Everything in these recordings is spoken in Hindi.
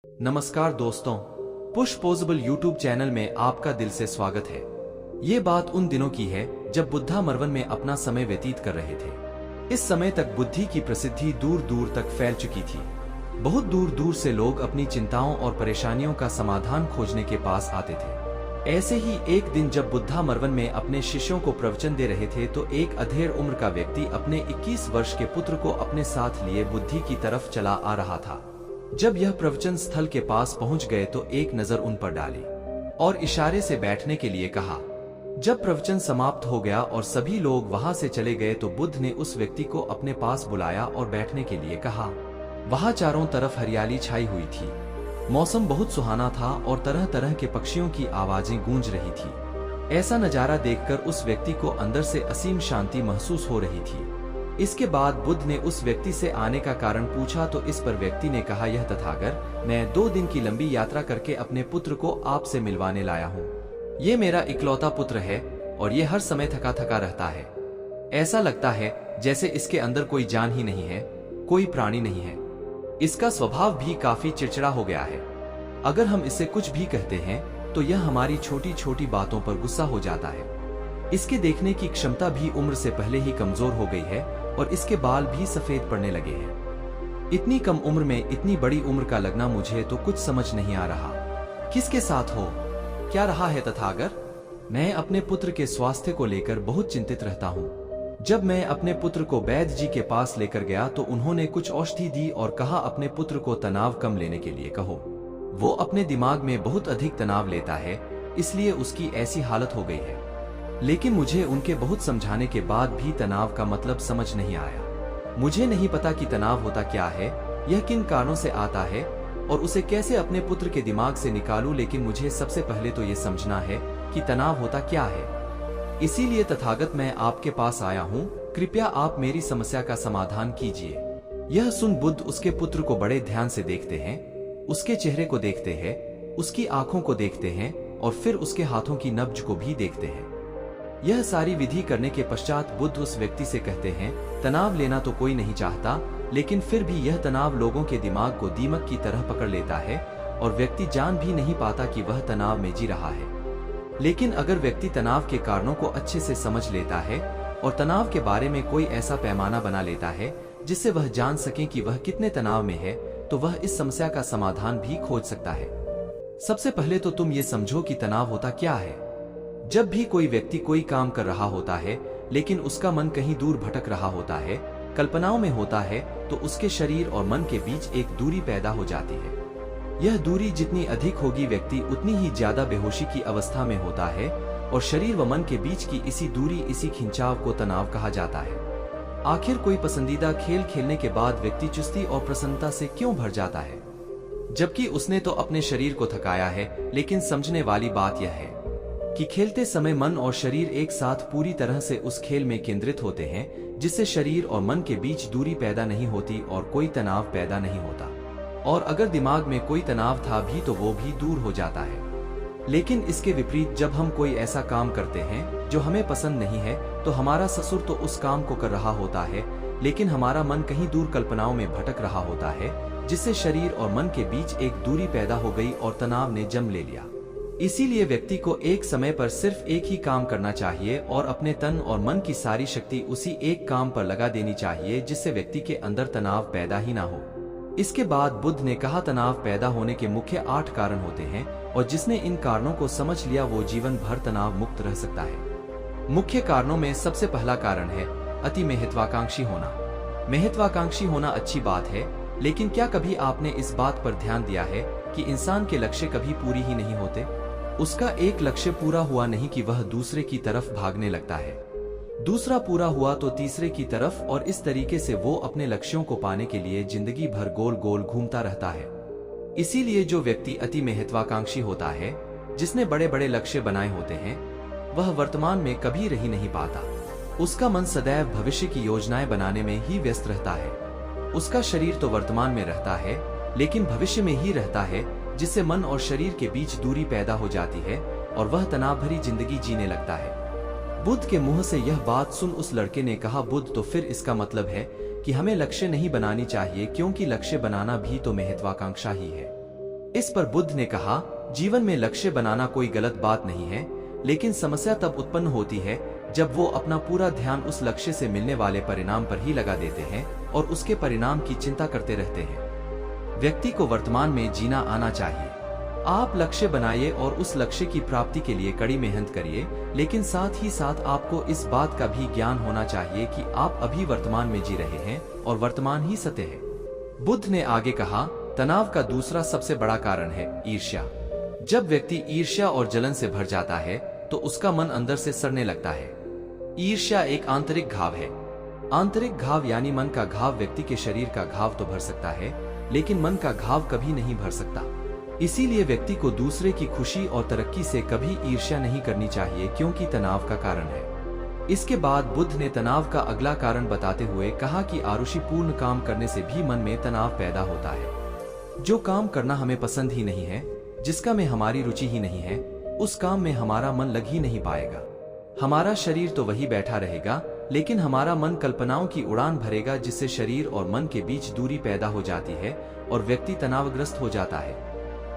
नमस्कार दोस्तों, पुश पॉसिबल यूट्यूब चैनल में आपका दिल से स्वागत है। ये बात उन दिनों की है जब बुद्धा मरवन में अपना समय व्यतीत कर रहे थे। इस समय तक बुद्धि की प्रसिद्धि दूर दूर तक फैल चुकी थी। बहुत दूर दूर से लोग अपनी चिंताओं और परेशानियों का समाधान खोजने के पास आते थे। ऐसे ही एक दिन जब बुद्धा मरवन में अपने शिष्यों को प्रवचन दे रहे थे तो एक अधेड़ उम्र का व्यक्ति अपने 21 वर्ष के पुत्र को अपने साथ लिए बुद्धि की तरफ चला आ रहा था। जब यह प्रवचन स्थल के पास पहुंच गए तो एक नजर उन पर डाली और इशारे से बैठने के लिए कहा। जब प्रवचन समाप्त हो गया और सभी लोग वहां से चले गए तो बुद्ध ने उस व्यक्ति को अपने पास बुलाया और बैठने के लिए कहा। वहां चारों तरफ हरियाली छाई हुई थी। मौसम बहुत सुहाना था और तरह तरह के पक्षियों की आवाजें गूंज रही थी। ऐसा नजारा देखकर उस व्यक्ति को अंदर से असीम शांति महसूस हो रही थी। इसके बाद बुद्ध ने उस व्यक्ति से आने का कारण पूछा तो इस पर व्यक्ति ने कहा, यह तथागत, मैं 2 दिन की लंबी यात्रा करके अपने पुत्र को आपसे मिलवाने लाया हूँ। ये मेरा इकलौता पुत्र है और ये हर समय थका थका रहता है। ऐसा लगता है जैसे इसके अंदर कोई जान ही नहीं है, कोई प्राणी नहीं है। इसका स्वभाव भी काफी चिड़चिड़ा हो गया है। अगर हम इसे कुछ भी कहते हैं तो यह हमारी छोटी छोटी बातों पर गुस्सा हो जाता है। इसके देखने की क्षमता भी उम्र से पहले ही कमजोर हो गई है और इसके बाल भी सफेद पड़ने लगे हैं। इतनी कम उम्र में इतनी बड़ी उम्र का लगना मुझे तो कुछ समझ नहीं आ रहा। किसके साथ हो, क्या रहा है तथागत? मैं अपने पुत्र के स्वास्थ्य को लेकर बहुत चिंतित रहता हूँ। जब मैं अपने पुत्र को वैद्य जी के पास लेकर गया तो उन्होंने कुछ औषधि दी और कहा अपने पुत्र को तनाव कम लेने के लिए कहो। वो अपने दिमाग में बहुत अधिक तनाव लेता है, इसलिए उसकी ऐसी हालत हो गई है। लेकिन मुझे उनके बहुत समझाने के बाद भी तनाव का मतलब समझ नहीं आया। मुझे नहीं पता कि तनाव होता क्या है, यह किन कारणों से आता है और उसे कैसे अपने पुत्र के दिमाग से निकालूं, लेकिन मुझे सबसे पहले तो ये समझना है कि तनाव होता क्या है। इसीलिए तथागत मैं आपके पास आया हूँ, कृपया आप मेरी समस्या का समाधान कीजिए। यह सुन बुद्ध उसके पुत्र को बड़े ध्यान से देखते हैं, उसके चेहरे को देखते हैं, उसकी आंखों को देखते हैं और फिर उसके हाथों की नब्ज को भी देखते हैं। यह सारी विधि करने के पश्चात बुद्ध उस व्यक्ति से कहते हैं, तनाव लेना तो कोई नहीं चाहता, लेकिन फिर भी यह तनाव लोगों के दिमाग को दीमक की तरह पकड़ लेता है और व्यक्ति जान भी नहीं पाता कि वह तनाव में जी रहा है। लेकिन अगर व्यक्ति तनाव के कारणों को अच्छे से समझ लेता है और तनाव के बारे में कोई ऐसा पैमाना बना लेता है जिससे वह जान सके कि वह कितने तनाव में है, तो वह इस समस्या का समाधान भी खोज सकता है। सबसे पहले तो तुम ये समझो कि तनाव होता क्या है। जब भी कोई व्यक्ति कोई काम कर रहा होता है लेकिन उसका मन कहीं दूर भटक रहा होता है, कल्पनाओं में होता है, तो उसके शरीर और मन के बीच एक दूरी पैदा हो जाती है। यह दूरी जितनी अधिक होगी व्यक्ति उतनी ही ज्यादा बेहोशी की अवस्था में होता है और शरीर व मन के बीच की इसी दूरी, इसी खिंचाव को तनाव कहा जाता है। आखिर कोई पसंदीदा खेल खेलने के बाद व्यक्ति चुस्ती और प्रसन्नता से क्यों भर जाता है, जबकि उसने तो अपने शरीर को थकाया है। लेकिन समझने वाली बात यह है कि खेलते समय मन और शरीर एक साथ पूरी तरह से उस खेल में केंद्रित होते हैं, जिससे शरीर और मन के बीच दूरी पैदा नहीं होती और कोई तनाव पैदा नहीं होता। और अगर दिमाग में कोई तनाव था भी तो वो भी दूर हो जाता है। लेकिन इसके विपरीत जब हम कोई ऐसा काम करते हैं जो हमें पसंद नहीं है, तो हमारा ससुर तो उस काम को कर रहा होता है, लेकिन हमारा मन कहीं दूर कल्पनाओं में भटक रहा होता है, जिससे शरीर और मन के बीच एक दूरी पैदा हो गई और तनाव ने जन्म ले लिया। इसीलिए व्यक्ति को एक समय पर सिर्फ एक ही काम करना चाहिए और अपने तन और मन की सारी शक्ति उसी एक काम पर लगा देनी चाहिए, जिससे व्यक्ति के अंदर तनाव पैदा ही ना हो। इसके बाद बुद्ध ने कहा, तनाव पैदा होने के मुख्य 8 कारण होते हैं और जिसने इन कारणों को समझ लिया वो जीवन भर तनाव मुक्त रह सकता है। मुख्य कारणों में सबसे पहला कारण है अति महत्वाकांक्षी होना। महत्वाकांक्षी होना अच्छी बात है, लेकिन क्या कभी आपने इस बात पर ध्यान दिया है कि इंसान के लक्ष्य कभी पूरी ही नहीं होते। उसका एक लक्ष्य पूरा हुआ नहीं कि वह दूसरे की तरफ भागने लगता है, दूसरा पूरा हुआ तो तीसरे की तरफ, और इस तरीके से वो अपने लक्ष्यों को पाने के लिए जिंदगी भर गोल गोल घूमता रहता है। इसीलिए जो व्यक्ति अति महत्वाकांक्षी होता है, जिसने बड़े बड़े लक्ष्य बनाए होते हैं, वह वर्तमान में कभी रह नहीं पाता। उसका मन सदैव भविष्य की योजनाएं बनाने में ही व्यस्त रहता है। उसका शरीर तो वर्तमान में रहता है लेकिन भविष्य में ही रहता है, जिससे मन और शरीर के बीच दूरी पैदा हो जाती है और वह तनाव भरी जिंदगी जीने लगता है। बुद्ध के मुंह से यह बात सुन उस लड़के ने कहा, बुद्ध, तो फिर इसका मतलब है कि हमें लक्ष्य नहीं बनानी चाहिए, क्योंकि लक्ष्य बनाना भी तो महत्वाकांक्षा ही है। इस पर बुद्ध ने कहा, जीवन में लक्ष्य बनाना कोई गलत बात नहीं है, लेकिन समस्या तब उत्पन्न होती है जब वो अपना पूरा ध्यान उस लक्ष्य से मिलने वाले परिणाम पर ही लगा देते हैं और उसके परिणाम की चिंता करते रहते हैं। व्यक्ति को वर्तमान में जीना आना चाहिए। आप लक्ष्य बनाइए और उस लक्ष्य की प्राप्ति के लिए कड़ी मेहनत करिए, लेकिन साथ ही साथ आपको इस बात का भी ज्ञान होना चाहिए कि आप अभी वर्तमान में जी रहे हैं और वर्तमान ही सत्य है। बुद्ध ने आगे कहा, तनाव का दूसरा सबसे बड़ा कारण है ईर्ष्या। जब व्यक्ति ईर्ष्या और जलन से भर जाता है तो उसका मन अंदर से सड़ने लगता है। ईर्ष्या एक आंतरिक घाव है। आंतरिक घाव यानी मन का घाव व्यक्ति के शरीर का घाव तो भर सकता है, लेकिन मन का घाव कभी नहीं भर सकता। इसीलिए व्यक्ति को दूसरे की खुशी और तरक्की से कभी ईर्ष्या नहीं करनी चाहिए, क्योंकि तनाव का कारण है। इसके बाद बुद्ध ने तनाव का अगला कारण बताते हुए कहा कि आरुषिपूर्ण काम करने से भी मन में तनाव पैदा होता है। जो काम करना हमें पसंद ही नहीं है, जिसका में हमारी रुचि ही नहीं है, उस काम में हमारा मन लग ही नहीं पाएगा। हमारा शरीर तो वही बैठा रहेगा, लेकिन हमारा मन कल्पनाओं की उड़ान भरेगा, जिससे शरीर और मन के बीच दूरी पैदा हो जाती है और व्यक्ति तनावग्रस्त हो जाता है।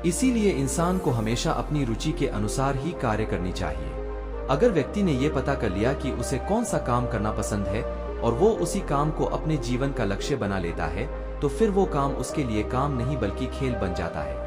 इसीलिए इंसान को हमेशा अपनी रुचि के अनुसार ही कार्य करनी चाहिए। अगर व्यक्ति ने ये पता कर लिया कि उसे कौन सा काम करना पसंद है और वो उसी काम को अपने जीवन का लक्ष्य बना लेता है, तो फिर वो काम उसके लिए काम नहीं बल्कि खेल बन जाता है।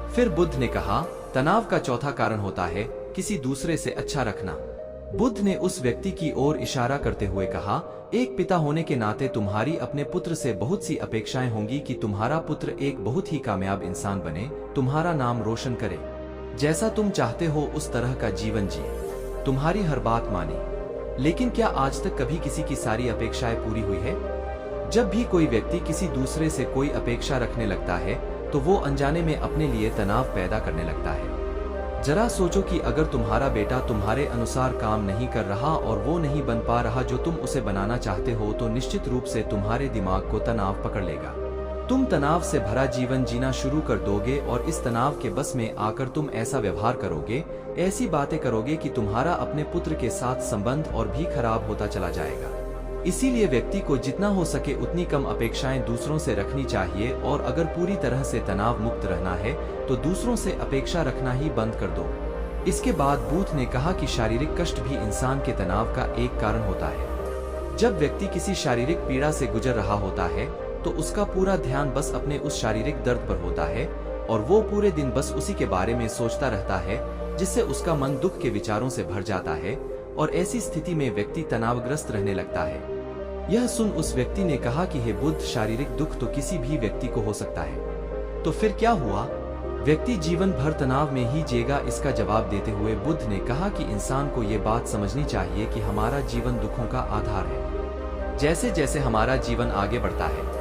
फिर बुद्ध ने कहा, तनाव का चौथा कारण होता है किसी दूसरे से अच्छा रखना। बुद्ध ने उस व्यक्ति की ओर इशारा करते हुए कहा, एक पिता होने के नाते तुम्हारी अपने पुत्र से बहुत सी अपेक्षाएं होंगी कि तुम्हारा पुत्र एक बहुत ही कामयाब इंसान बने, तुम्हारा नाम रोशन करे, जैसा तुम चाहते हो उस तरह का जीवन जिए, तुम्हारी हर बात माने। लेकिन क्या आज तक कभी किसी की सारी अपेक्षाएं पूरी हुई है? जब भी कोई व्यक्ति किसी दूसरे से कोई अपेक्षा रखने लगता है तो वो अनजाने में अपने लिए तनाव पैदा करने लगता है। जरा सोचो कि अगर तुम्हारा बेटा तुम्हारे अनुसार काम नहीं कर रहा और वो नहीं बन पा रहा जो तुम उसे बनाना चाहते हो, तो निश्चित रूप से तुम्हारे दिमाग को तनाव पकड़ लेगा। तुम तनाव से भरा जीवन जीना शुरू कर दोगे और इस तनाव के बस में आकर तुम ऐसा व्यवहार करोगे, ऐसी बातें करोगे कि तुम्हारा अपने पुत्र के साथ संबंध और भी खराब होता चला जाएगा। इसीलिए व्यक्ति को जितना हो सके उतनी कम अपेक्षाएं दूसरों से रखनी चाहिए, और अगर पूरी तरह से तनाव मुक्त रहना है तो दूसरों से अपेक्षा रखना ही बंद कर दो। इसके बाद बुद्ध ने कहा कि शारीरिक कष्ट भी इंसान के तनाव का एक कारण होता है। जब व्यक्ति किसी शारीरिक पीड़ा से गुजर रहा होता है तो उसका पूरा ध्यान बस अपने उस शारीरिक दर्द पर होता है और वो पूरे दिन बस उसी के बारे में सोचता रहता है, जिससे उसका मन दुख के विचारों से भर जाता है और ऐसी स्थिति में व्यक्ति तनावग्रस्त रहने लगता है। यह सुन उस व्यक्ति ने कहा कि हे बुद्ध, शारीरिक दुख तो किसी भी व्यक्ति को हो सकता है, तो फिर क्या हुआ? व्यक्ति जीवन भर तनाव में ही जिएगा? इसका जवाब देते हुए बुद्ध ने कहा कि इंसान को ये बात समझनी चाहिए कि हमारा जीवन दुखों का आधार है। जैसे जैसे हमारा जीवन आगे बढ़ता है,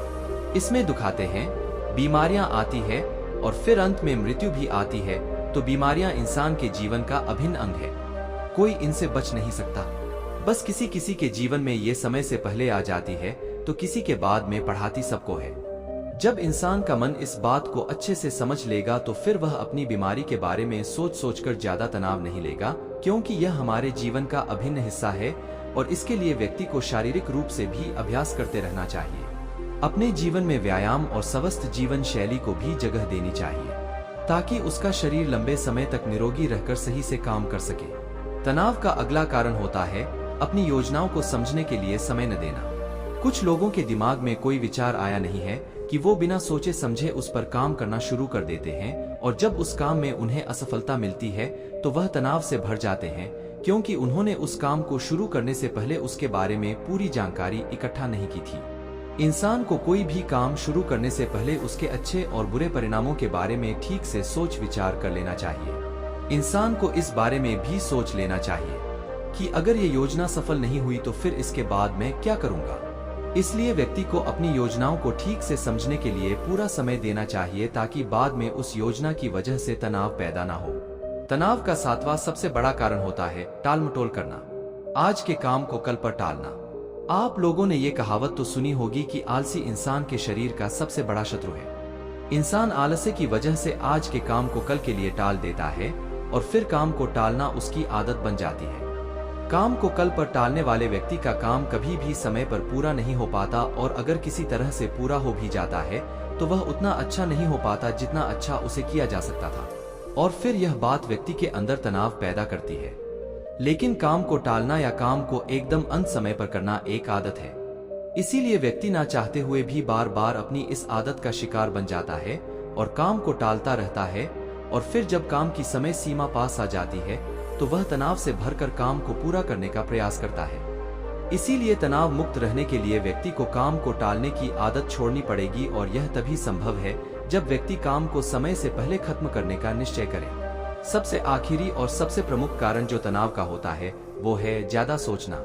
इसमें दुख आते हैं, बीमारियां आती है और फिर अंत में मृत्यु भी आती है। तो बीमारियां इंसान के जीवन का अभिन्न अंग है, कोई इनसे बच नहीं सकता। बस किसी किसी के जीवन में ये समय से पहले आ जाती है तो किसी के बाद में पढ़ाती सबको है। जब इंसान का मन इस बात को अच्छे से समझ लेगा तो फिर वह अपनी बीमारी के बारे में सोच सोचकर ज्यादा तनाव नहीं लेगा, क्योंकि यह हमारे जीवन का अभिन्न हिस्सा है और इसके लिए व्यक्ति को शारीरिक रूप से भी अभ्यास करते रहना चाहिए। अपने जीवन में व्यायाम और स्वस्थ जीवन शैली को भी जगह देनी चाहिए, ताकि उसका शरीर लंबे समय तक निरोगी रहकर सही से काम कर सके। तनाव का अगला कारण होता है अपनी योजनाओं को समझने के लिए समय न देना। कुछ लोगों के दिमाग में कोई विचार आया नहीं है कि वो बिना सोचे समझे उस पर काम करना शुरू कर देते हैं, और जब उस काम में उन्हें असफलता मिलती है तो वह तनाव से भर जाते हैं, क्योंकि उन्होंने उस काम को शुरू करने से पहले उसके बारे में पूरी जानकारी इकट्ठा नहीं की थी। इंसान को कोई भी काम शुरू करने से पहले उसके अच्छे और बुरे परिणामों के बारे में ठीक से सोच विचार कर लेना चाहिए। इंसान को इस बारे में भी सोच लेना चाहिए कि अगर ये योजना सफल नहीं हुई तो फिर इसके बाद मैं क्या करूंगा। इसलिए व्यक्ति को अपनी योजनाओं को ठीक से समझने के लिए पूरा समय देना चाहिए, ताकि बाद में उस योजना की वजह से तनाव पैदा ना हो। तनाव का सातवां सबसे बड़ा कारण होता है टाल मटोल करना, आज के काम को कल पर टालना। आप लोगों ने ये कहावत तो सुनी होगी कि आलसी इंसान के शरीर का सबसे बड़ा शत्रु है। इंसान आलस्य की वजह से आज के काम को कल के लिए टाल देता है और फिर काम को टालना उसकी आदत बन जाती है। काम को कल पर टालने वाले व्यक्ति का काम कभी भी समय पर पूरा नहीं हो पाता, और अगर किसी तरह से पूरा हो भी जाता है तो वह उतना अच्छा नहीं हो पाता जितना अच्छा उसे किया जा सकता था, और फिर यह बात व्यक्ति के अंदर तनाव पैदा करती है। लेकिन काम को टालना या काम को एकदम अंत समय पर करना एक आदत है, इसीलिए व्यक्ति ना चाहते हुए भी बार बार अपनी इस आदत का शिकार बन जाता है और काम को टालता रहता है, और फिर जब काम की समय सीमा पास आ जाती है तो वह तनाव से भरकर काम को पूरा करने का प्रयास करता है। इसीलिए तनाव मुक्त रहने के लिए व्यक्ति को काम को टालने की आदत छोड़नी पड़ेगी, और यह तभी संभव है जब व्यक्ति काम को समय से पहले खत्म करने का निश्चय करे। सबसे आखिरी और सबसे प्रमुख कारण जो तनाव का होता है वो है ज्यादा सोचना।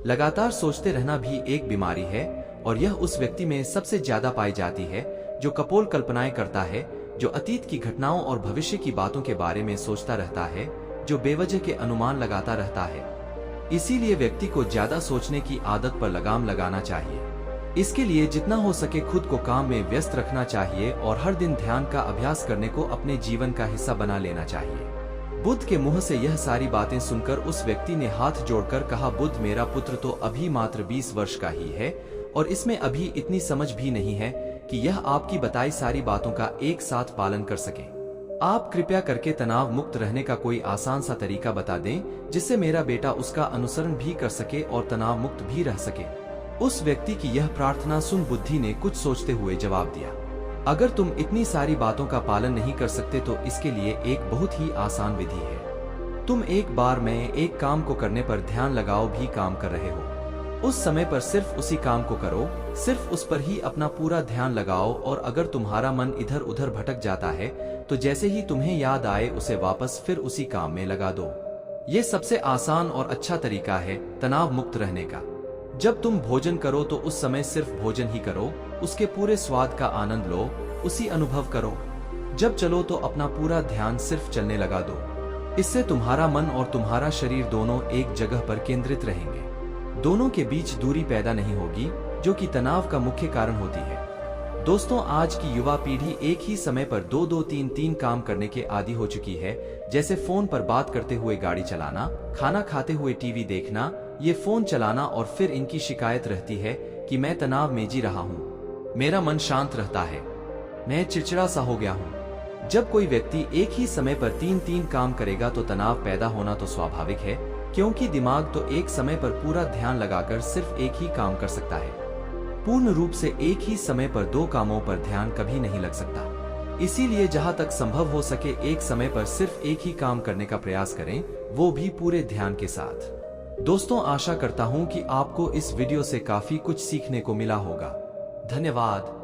लगातार सोचते रहना भी एक बीमारी है, और यह उस व्यक्ति में सबसे ज्यादा पाई जाती है जो कपोल कल्पनाएं करता है, जो अतीत की घटनाओं और भविष्य की बातों के बारे में सोचता रहता है, जो बेवजह के अनुमान लगाता रहता है। इसीलिए व्यक्ति को ज्यादा सोचने की आदत पर लगाम लगाना चाहिए। इसके लिए जितना हो सके खुद को काम में व्यस्त रखना चाहिए, और हर दिन ध्यान का अभ्यास करने को अपने जीवन का हिस्सा बना लेना चाहिए। बुद्ध के मुंह से यह सारी बातें सुनकर उस व्यक्ति ने हाथ जोड़कर कहा, बुद्ध, मेरा पुत्र तो अभी मात्र 20 वर्ष का ही है, और इसमें अभी इतनी समझ भी नहीं है कि यह आपकी बताई सारी बातों का एक साथ पालन कर सके। आप कृपया करके तनाव मुक्त रहने का कोई आसान सा तरीका बता दें जिससे मेरा बेटा उसका अनुसरण भी कर सके और तनाव मुक्त भी रह सके। उस व्यक्ति की यह प्रार्थना सुन बुद्धि ने कुछ सोचते हुए जवाब दिया, अगर तुम इतनी सारी बातों का पालन नहीं कर सकते तो इसके लिए एक बहुत ही आसान विधि है। तुम एक बार में एक काम को करने पर ध्यान लगाओ भी काम कर रहे हो, उस समय पर सिर्फ उसी काम को करो, सिर्फ उस पर ही अपना पूरा ध्यान लगाओ, और अगर तुम्हारा मन इधर उधर भटक जाता है तो जैसे ही तुम्हें याद आए उसे वापस फिर उसी काम में लगा दो। ये सबसे आसान और अच्छा तरीका है तनाव मुक्त रहने का। जब तुम भोजन करो तो उस समय सिर्फ भोजन ही करो, उसके पूरे स्वाद का आनंद लो, उसी अनुभव करो। जब चलो तो अपना पूरा ध्यान सिर्फ चलने लगा दो। इससे तुम्हारा मन और तुम्हारा शरीर दोनों एक जगह पर केंद्रित रहेंगे। दोनों के बीच दूरी पैदा नहीं होगी जो कि तनाव का मुख्य कारण होती है। दोस्तों, आज की युवा पीढ़ी एक ही समय पर 2-2, 3-3 काम करने के आदी हो चुकी है, जैसे फोन पर बात करते हुए गाड़ी चलाना, खाना खाते हुए टीवी देखना, ये फोन चलाना, और फिर इनकी शिकायत रहती है कि मैं तनाव में जी रहा हूँ, मेरा मन शांत रहता है, मैं चिड़चिड़ा सा हो गया हूँ। जब कोई व्यक्ति एक ही समय पर 3-3 काम करेगा तो तनाव पैदा होना तो स्वाभाविक है, क्योंकि दिमाग तो एक समय पर पूरा ध्यान लगाकर सिर्फ एक ही काम कर सकता है। पूर्ण रूप से एक ही समय पर 2 कामों पर ध्यान कभी नहीं लग सकता। इसीलिए जहां तक संभव हो सके एक समय पर सिर्फ एक ही काम करने का प्रयास करें, वो भी पूरे ध्यान के साथ। दोस्तों, आशा करता हूं कि आपको इस वीडियो से काफी कुछ सीखने को मिला होगा। धन्यवाद।